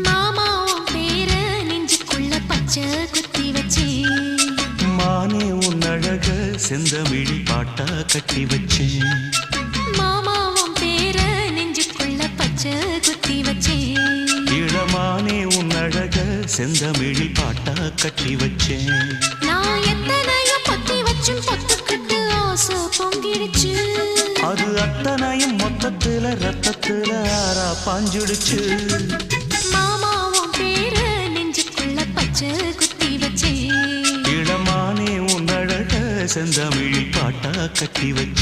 மாமா உன் பேர நெஞ்சுக்குள்ள பச்சை குத்தி வச்சேன். மானே உன் அழக செந்தமிழி பாட்டா கட்டி வச்சேன். மாமா உன் பேர நெஞ்சுக்குள்ள பச்சை குத்தி வச்சேன். இளமானே உன் அழக செந்தமிழி பாட்டா கட்டி வச்சேன். நான் எத்தனையோ பொத்தி வச்சும் பொத்துக்கிட்டு ஆசை பொங்கிடுச்சு. அது அத்தனையும் மொத்தத்துல ரத்தத்துல ஆறா பாஞ்சுடுச்சு. மாமா உன் பேர நெஞ்சுக்குள்ள பச்சை குத்தி வச்சேன். இளமானே உன் அழக செந்தமிழி பாட்டா கட்டி வச்சேன்.